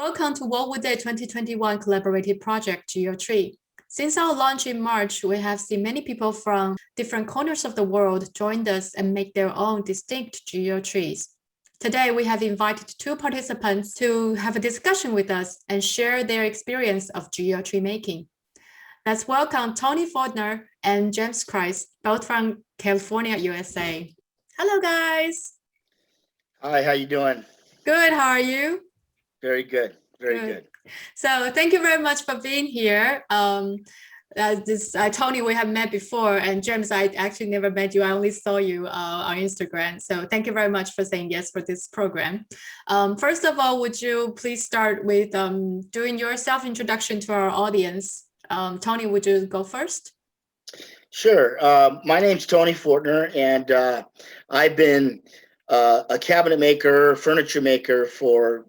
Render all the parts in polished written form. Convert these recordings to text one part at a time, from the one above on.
Welcome to WWD 2021 collaborative project GeoTree. Since our launch in March, we have seen many people from different corners of the world join us and make their own distinct GeoTrees. Today, we have invited two participants to have a discussion with us and share their experience of GeoTree making. Let's welcome Tony Fortner and James Krise, both from California, USA. Hello, guys. Hi, how you doing? Good, how are you? Very good, very good. So thank you very much for being here. Tony, we have met before, and James, I actually never met you. I only saw you on Instagram. So thank you very much for saying yes for this program. First of all, would you please start with doing your self-introduction to our audience? Tony, would you go first? Sure. My name's Tony Fortner, and I've been a cabinet maker, furniture maker for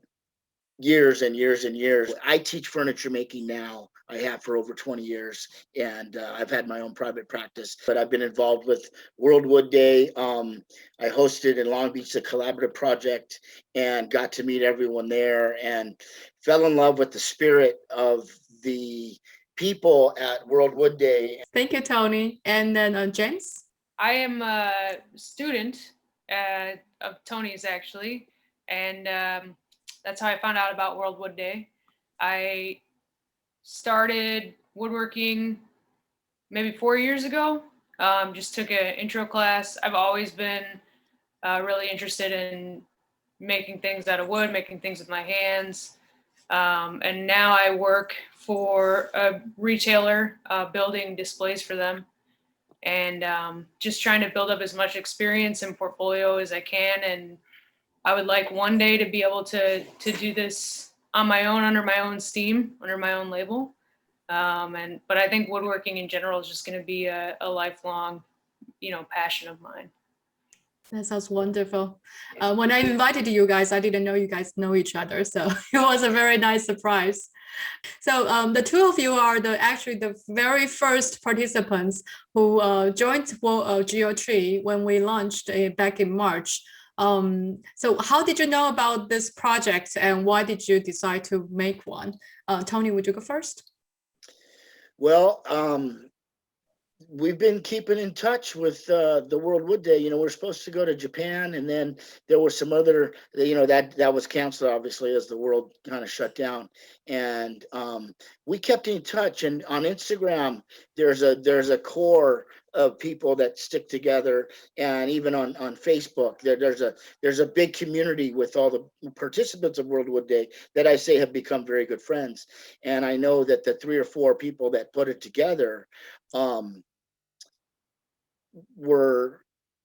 years and years and years. I teach furniture making now. I have for over 20 years, and I've had my own private practice, but I've been involved with World Wood Day. I hosted in Long Beach the collaborative project and got to meet everyone there and fell in love with the spirit of the people at World Wood Day. Thank you, Tony. And then James? I am a student of Tony's, actually, and that's how I found out about World Wood Day. I started woodworking maybe 4 years ago. Just took an intro class. I've always been really interested in making things out of wood, making things with my hands. And now I work for a retailer building displays for them, and just trying to build up as much experience and portfolio as I can. And I would like one day to be able to do this on my own, under my own steam, under my own label. But I think woodworking in general is just going to be a lifelong, passion of mine. That sounds wonderful. When I invited you guys, I didn't know you guys know each other, so it was a very nice surprise. So the two of you are actually the very first participants who joined GeoTree when we launched back in March. So how did you know about this project and why did you decide to make one? Tony, would you go first? Well, we've been keeping in touch with the World Wood Day. We're supposed to go to Japan, and then there were some other, that was canceled, obviously, as the world kind of shut down. And we kept in touch. And on Instagram, there's a core of people that stick together, and even on Facebook, there's a big community with all the participants of World Wood Day that I say have become very good friends. And I know that the 3 or 4 people that put it together were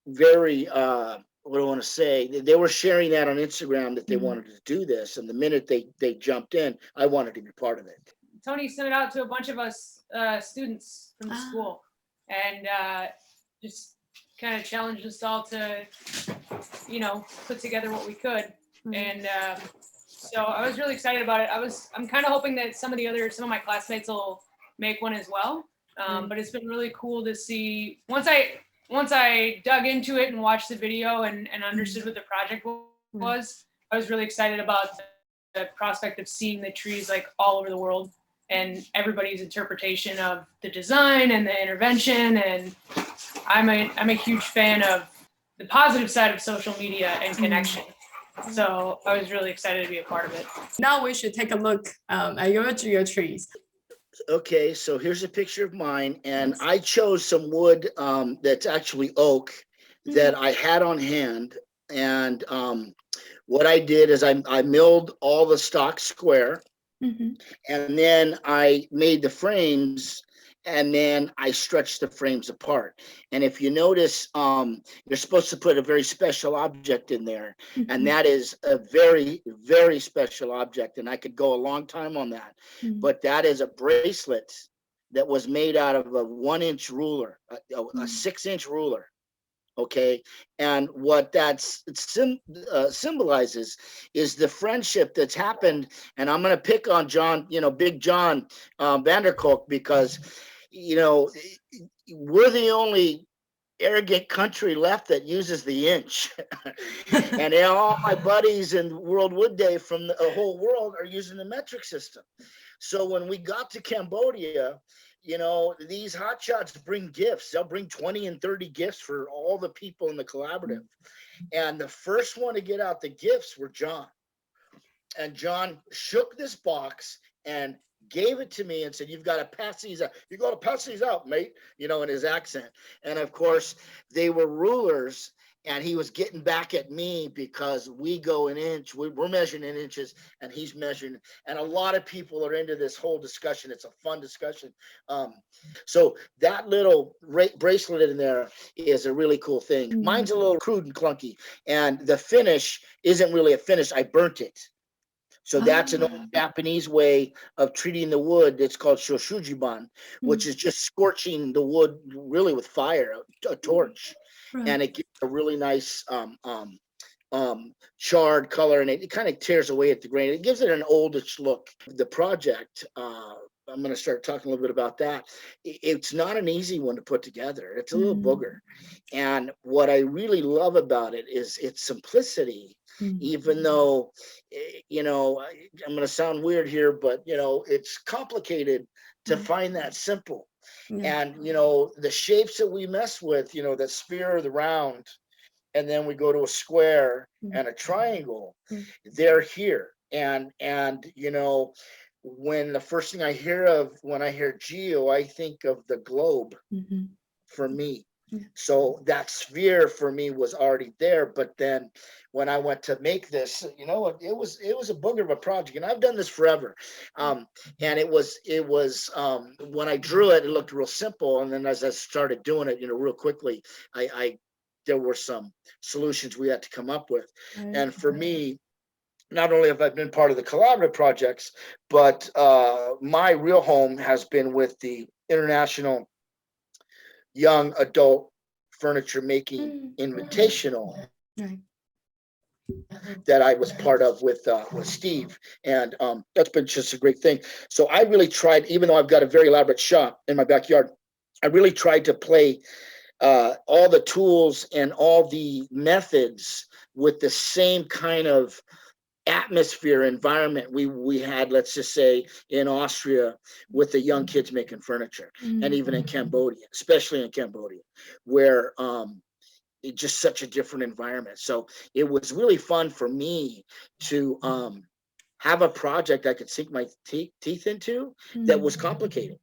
very what do I want to say, they were sharing that on Instagram that they wanted to do this, and the minute they jumped in, I wanted to be part of it. Tony sent it out to a bunch of us students from the school, and just kind of challenged us all to put together what we could. And so I was really excited about it. I'm kind of hoping that some of my classmates will make one as well. But it's been really cool to see, once I dug into it and watched the video and understood what the project was, I was really excited about the prospect of seeing the trees like all over the world and everybody's interpretation of the design and the intervention. And I'm a huge fan of the positive side of social media and connection. So I was really excited to be a part of it. Now we should take a look at your GeoTrees. Okay, so here's a picture of mine, and I chose some wood that's actually oak that I had on hand. And what I did is I milled all the stock square, and then I made the frames, and then I stretched the frames apart. And if you notice, you're supposed to put a very special object in there, and that is a very, very special object. And I could go a long time on that, but that is a bracelet that was made out of a 1-inch ruler, a 6-inch ruler. Okay, and what that symbolizes is the friendship that's happened. And I'm going to pick on John, Big John Vanderkolk, because we're the only arrogant country left that uses the inch. And all my buddies in World Wood Day from the whole world are using the metric system. So when we got to Cambodia, you know, these hotshots bring gifts. They'll bring 20 and 30 gifts for all the people in the collaborative. And the first one to get out the gifts were John. And John shook this box and gave it to me and said, "You've got to pass these out. You got to pass these out, mate," you know, in his accent. And of course, they were rulers, and he was getting back at me because we go an inch. We're measuring in inches, and he's measuring. And a lot of people are into this whole discussion. It's a fun discussion. So that little bracelet in there is a really cool thing. Mine's a little crude and clunky, and the finish isn't really a finish. I burnt it. So that's an old Japanese way of treating the wood. It's called shoshujiban, which is just scorching the wood really with fire, a torch, and it gives a really nice charred color, and it kind of tears away at the grain. It gives it an oldish look. The project, I'm going to start talking a little bit about that. It's not an easy one to put together. It's a little booger. And what I really love about it is its simplicity, even though, you know, I'm going to sound weird here, but, you know, it's complicated to find that simple. And, you know, the shapes that we mess with, you know, the sphere, the round, and then we go to a square and a triangle, they're here. And, you know, when the first thing I hear of when I hear geo, I think of the globe for me. So that sphere for me was already there. But then when I went to make this, you know, it was a booger of a project, and I've done this forever. And it was when I drew it, it looked real simple. And then as I started doing it, you know, real quickly, there were some solutions we had to come up with. And for me, not only have I been part of the collaborative projects, but my real home has been with the International Young Adult Furniture Making Invitational that I was part of with Steve, and that's been just a great thing. So I really tried, even though I've got a very elaborate shop in my backyard, I really tried to play all the tools and all the methods with the same kind of atmosphere environment we had, let's just say, in Austria with the young kids making furniture, and even in Cambodia, especially in Cambodia, where it's just such a different environment. So it was really fun for me to have a project I could sink my teeth into that was complicated.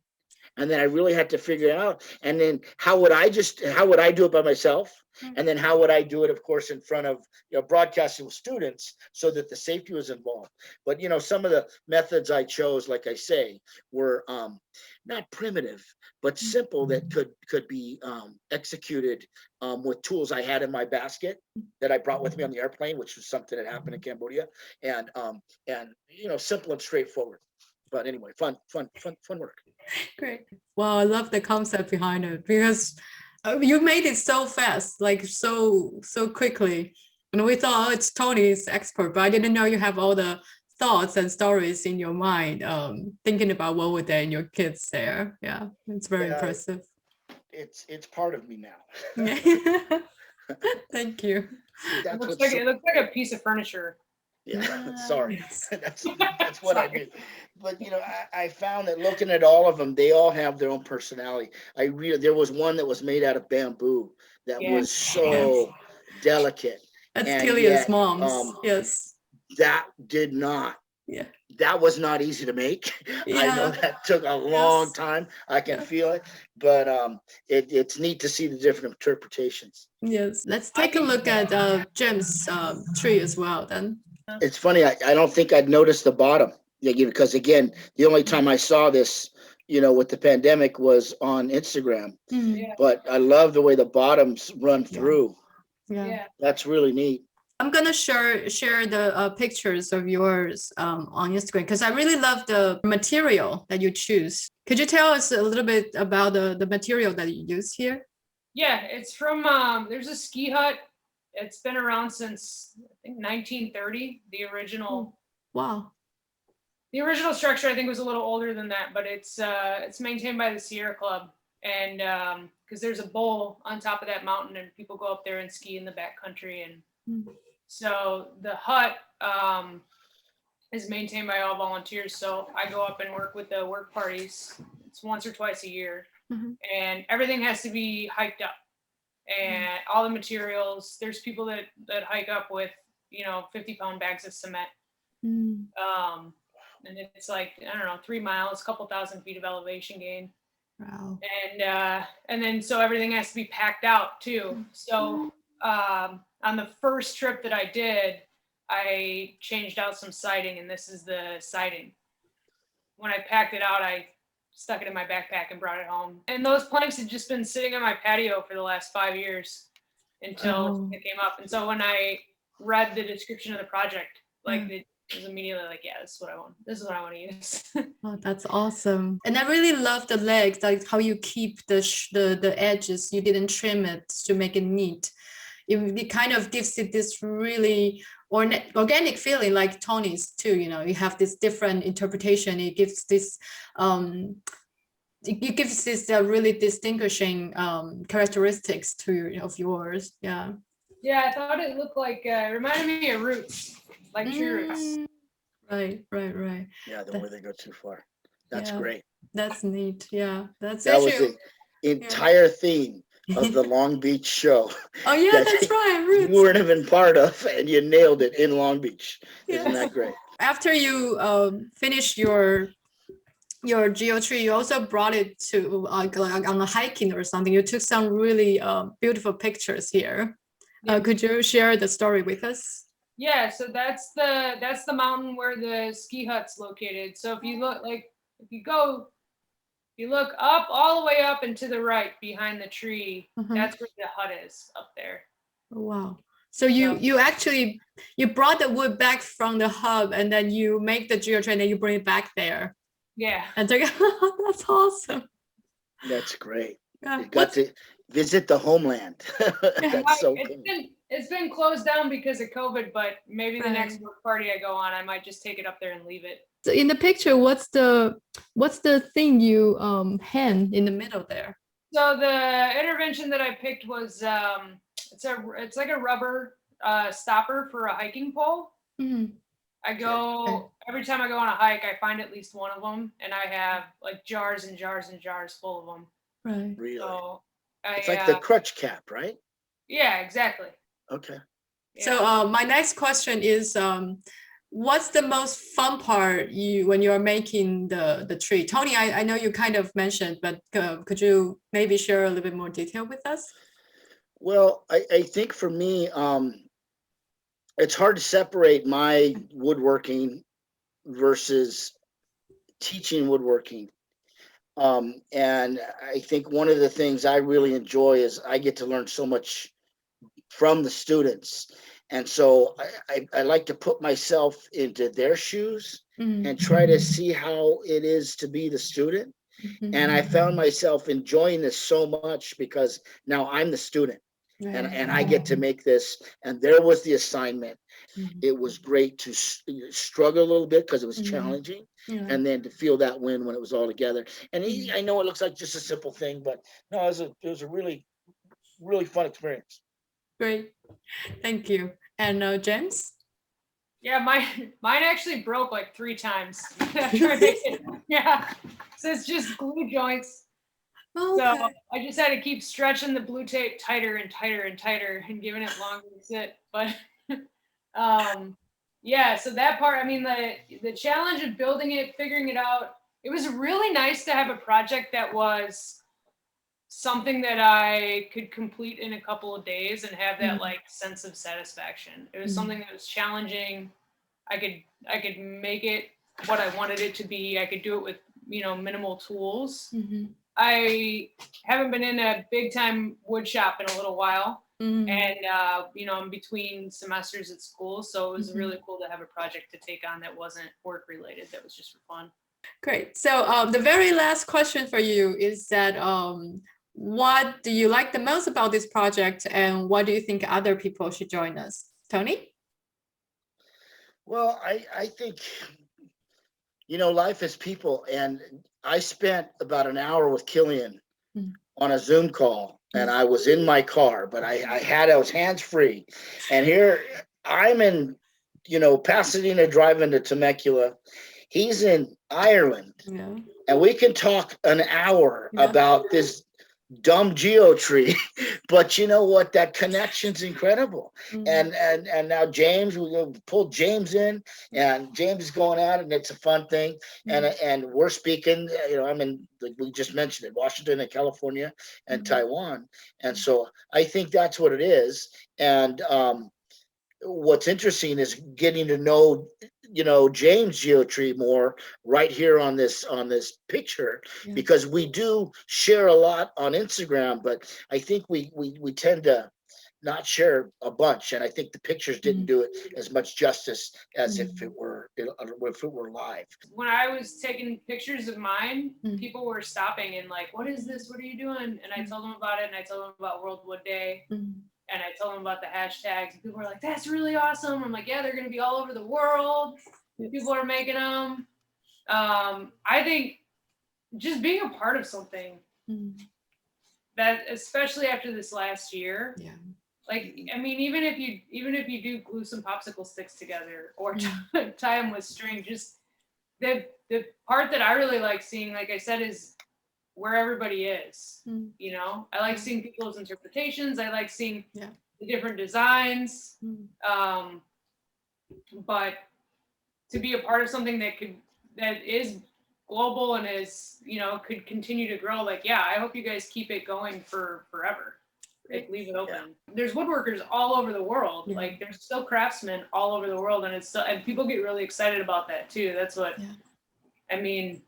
And then I really had to figure it out. And then how would I do it by myself? And then how would I do it, of course, in front of, you know, broadcasting with students so that the safety was involved. But, you know, some of the methods I chose, like I say, were not primitive, but simple, that could be executed with tools I had in my basket that I brought with me on the airplane, which was something that happened in Cambodia. And you know, simple and straightforward. But anyway, fun work. Great. Well, I love the concept behind it because you made it so fast, like so quickly. And we thought, oh, it's Tony's expert, but I didn't know you have all the thoughts and stories in your mind, thinking about what would they and your kids there. Yeah, it's very impressive. It's part of me now. Thank you. It looks like a piece of furniture. Yeah, sorry. That's what I mean. But you know, I found that looking at all of them, they all have their own personality. There was one that was made out of bamboo that was so delicate. That's and Killian's yet, mom's. Yes. That did not. Yeah. That was not easy to make. I know that took a long time. I can feel it, but it's neat to see the different interpretations. Yes. Let's take a look at James' tree as well then. It's funny. I don't think I'd noticed the bottom, because again, the only time I saw this, you know, with the pandemic was on Instagram. But I love the way the bottoms run through. Yeah. That's really neat. I'm gonna share the pictures of yours on Instagram because I really love the material that you choose. Could you tell us a little bit about the material that you use here? Yeah, it's from there's a ski hut. It's been around since I think 1930. The original. Wow. The original structure I think was a little older than that, but it's maintained by the Sierra Club, and because there's a bowl on top of that mountain, and people go up there and ski in the backcountry. And so the hut is maintained by all volunteers. So I go up and work with the work parties. It's once or twice a year, and everything has to be hiked up, and all the materials. There's people that hike up with 50-pound bags of cement. And it's like, I don't know, 3 miles, a couple thousand feet of elevation gain. Wow. And then so everything has to be packed out too. So on the first trip that I did, I changed out some siding, and this is the siding. When I packed it out, I stuck it in my backpack and brought it home. And those planks had just been sitting on my patio for the last 5 years until it came up. And so when I read the description of the project, like it was immediately like, yeah, this is what I want. This is what I want to use. Oh, that's awesome. And I really love the legs, like how you keep the edges. You didn't trim it to make it neat. It kind of gives it this really organic feeling, like Tony's too. You have this different interpretation. It gives this really distinguishing characteristics of yours. Yeah. Yeah, I thought it looked like it reminded me of roots, like tree roots. Right. Yeah, the way they go too far. That's great. That's neat. Yeah, that was the entire theme of the Long Beach show. Oh yeah, that's right. Roots. You weren't even part of, and you nailed it in Long Beach. Isn't that great? After you finish your GeoTree, you also brought it to on a hiking or something. You took some really beautiful pictures here. Could you share the story with us? Yeah, so that's the mountain where the ski hut's located. So if you look up all the way up and to the right behind the tree, that's where the hut is up there. Oh, wow. So you actually brought the wood back from the hub, and then you make the GeoTree and then you bring it back there. Yeah. And that's awesome. That's great. You got to visit the homeland. That's so cool. It's been closed down because of COVID, but maybe the next work party I go on, I might just take it up there and leave it. So in the picture, what's the thing you hand in the middle there? So the intervention that I picked was it's like a rubber stopper for a hiking pole. I go every time I go on a hike, I find at least one of them, and I have like jars and jars and jars full of them. Right. Really? So it's like the crutch cap, right? Yeah, exactly. Okay. Yeah. So my next question is, what's the most fun part when you're making the tree? Tony, I know you kind of mentioned, but could you maybe share a little bit more detail with us? Well, I think for me, it's hard to separate my woodworking versus teaching woodworking. And I think one of the things I really enjoy is I get to learn so much from the students. And so I like to put myself into their shoes and try to see how it is to be the student. And I found myself enjoying this so much because now I'm the student. And I get to make this. And there was the assignment. It was great to struggle a little bit because it was challenging, and then to feel that win when it was all together. And I know it looks like just a simple thing, but no, it was a really, really fun experience. Great, thank you. And James? Yeah, mine actually broke like 3 times after I made it. Yeah, so it's just glue joints. Okay. So I just had to keep stretching the blue tape tighter and tighter and tighter and giving it longer to sit. But yeah, so that part, I mean, the challenge of building it, figuring it out, it was really nice to have a project that was something that I could complete in a couple of days and have that like sense of satisfaction. It was something that was challenging. I could make it what I wanted it to be. I could do it with, minimal tools. I haven't been in a big time wood shop in a little while. And, I'm between semesters at school. So it was really cool to have a project to take on that wasn't work related, that was just for fun. Great. So the very last question for you is that what do you like the most about this project, and what do you think other people should join us? Tony? Well, I think, life is people. And I spent about an hour with Killian on a Zoom call, and I was in my car, but I was hands free, and here I'm in, Pasadena, driving to Temecula. He's in Ireland, Yeah. and we can talk an hour Yeah. about this dumb GeoTree, but you know what? That connection's incredible. And now James, we pulled James in, and James is going at it, and it's a fun thing. And we're speaking. I'm in, like we just mentioned it, Washington and California and Taiwan, and so I think that's what it is. And what's interesting is getting to know James GeoTree more right here on this picture, because we do share a lot on Instagram, but I think we tend to not share a bunch, and I think the pictures didn't do it as much justice as if it were live. When I was taking pictures of mine, people were stopping and like, "What is this? What are you doing?" And I told them about it, and I told them about World Wood Day. And I told them about the hashtags, and people were like, "That's really awesome." I'm like, "Yeah, they're going to be all over the world. People are making them." I think just being a part of something that, especially after this last year, like, I mean, even if you do glue some popsicle sticks together or tie them with string, just the part that I really like seeing, like I said, is where everybody is. I like seeing people's interpretations. I like seeing the different designs. But to be a part of something that is global and is, could continue to grow, like, I hope you guys keep it going for forever. Like, leave it open. There's woodworkers all over the world. Like, there's still craftsmen all over the world, and and people get really excited about that too. That's what I mean.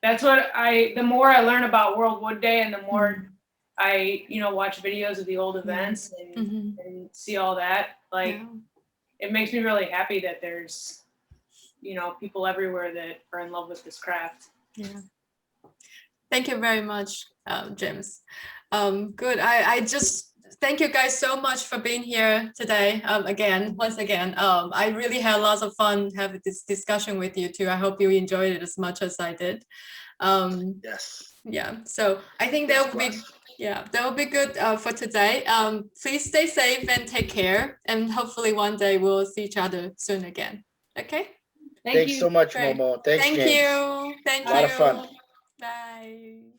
That's what the more I learn about World Wood Day, and the more I, watch videos of the old events and see all that, like, it makes me really happy that there's, people everywhere that are in love with this craft. Thank you very much, James. Good. I just thank you guys so much for being here today. Once again, I really had lots of fun having this discussion with you too. I hope you enjoyed it as much as I did. Yes. Yeah. So I think that will be good for today. Please stay safe and take care, and hopefully one day we'll see each other soon again. Okay. Thanks so much, Great. Momo. Thanks, Thank James. you. Thank you. A lot of fun. Bye.